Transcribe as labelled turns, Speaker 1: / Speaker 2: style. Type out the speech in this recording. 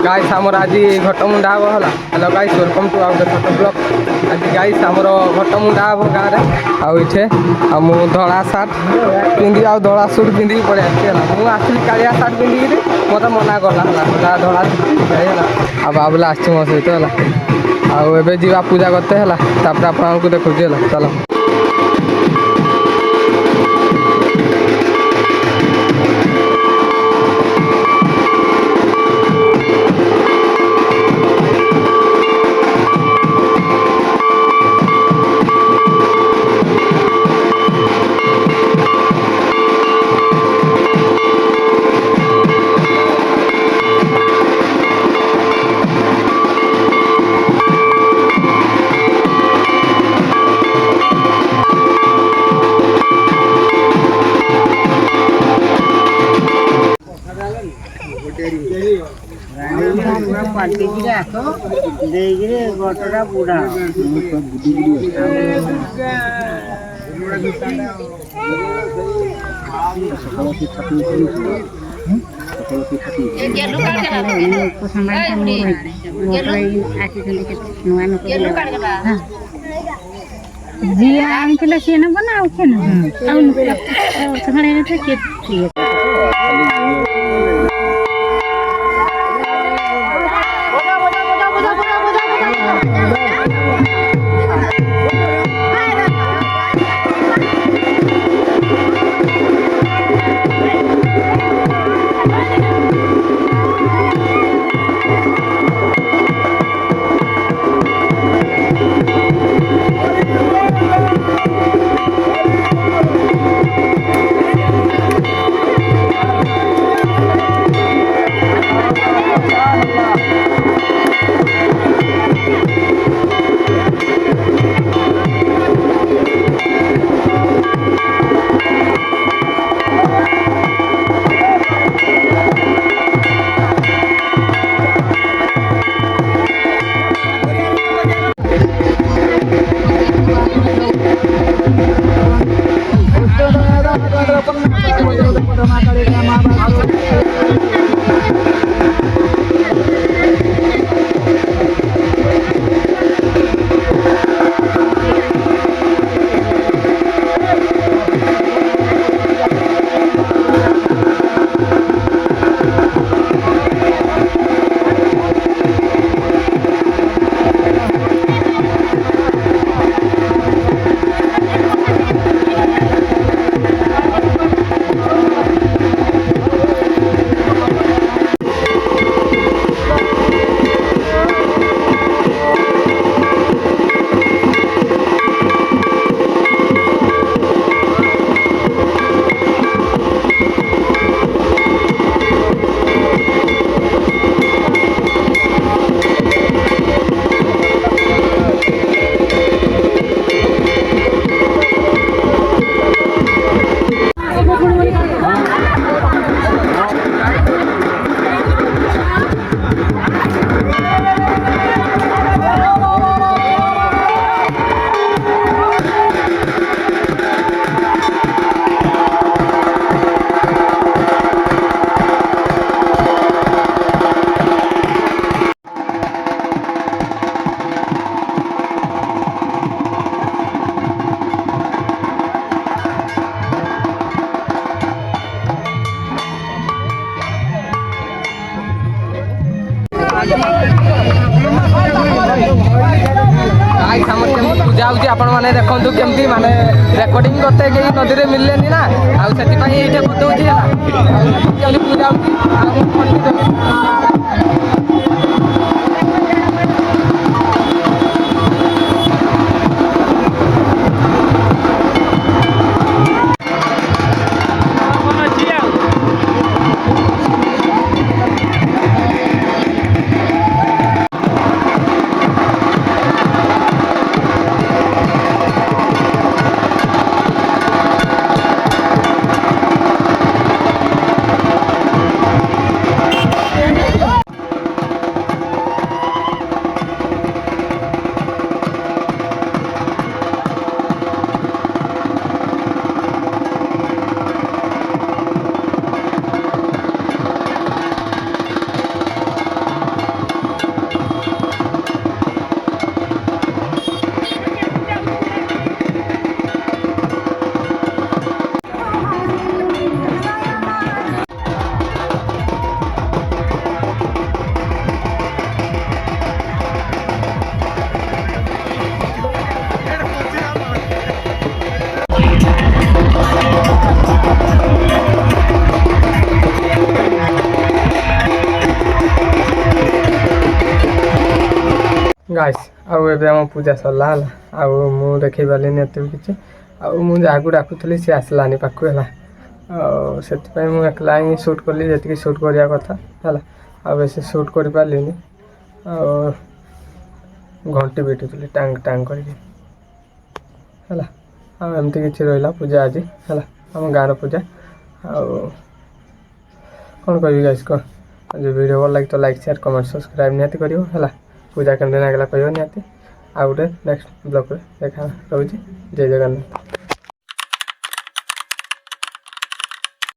Speaker 1: Guys आमर आज घटमुंडा हम है। हेलो गाइस वेलकम टू आवर छोट ब्लॉग। आज गाइस आमर घटमुंडा हम गाँव आठे आ धड़ा सार्ट पिंधि आ धड़ा सुट पिंधि पड़े मुझे आसली कालिया सार्ट पिंधिकी मत मना कला धड़ा है बाबुला आस मो सहित है आबे जा पूजा करते है आपको देखुची है चलो।
Speaker 2: गोटरा बुढ़ा जी आम के लिए ना बनाओ के ना
Speaker 1: पूजा होची आपण माने देखंतु केमती माने रेकॉर्डिंग करते के नदी रे मिललेनी ना आ सेति पई एटे बतौची है केमती पूजा होची ଗାଇସ୍ ଆଉ ଏବେ ଆମ ପୂଜା ସରିଲା ହେଲା ଆଉ ମୁଁ ଦେଖେଇ ପାରିଲିନି ଏତେ ବି କିଛି ଆଉ ମୁଁ ଯାହାକୁ ଡାକୁଥିଲି ସେ ଆସିଲାନି ପାଖକୁ ହେଲା ଆଉ ସେଥିପାଇଁ ମୁଁ ଏକଲା ହିଁ ସୁଟ୍ କଲି ଯେତିକି ସୁଟ୍ କରିବା କଥା ହେଲା ଆଉ ବେଶୀ ସୁଟ୍ କରିପାରିଲିନି ଆଉ ଘଣ୍ଟି ପିଟୁଥିଲି ଟାଙ୍ଗ ଟାଙ୍ଗ କରିକି ହେଲା ଆଉ ଏମିତି କିଛି ରହିଲା ପୂଜା ଆଜି ହେଲା ଆମ ଗାଁର ପୂଜା ଆଉ କ'ଣ କହିବି ଗାଇସ୍ କହ ଯଦି ଭିଡ଼ିଓ ଭଲ ଲାଗେ ତ ଲାଇକ୍ ସେୟାର କମେଣ୍ଟ ସବସ୍କ୍ରାଇବ୍ ନିହାତି କରିବ ହେଲା ପୂଜା କେମିତି ଲାଗିଲା କହିବ ନିହାତି ଆଉ ଗୋଟେ ନେକ୍ସଟ ବ୍ଲଗ୍ରେ ଦେଖା ରହୁଛି ଜୟ ଜଗନ୍ନାଥ।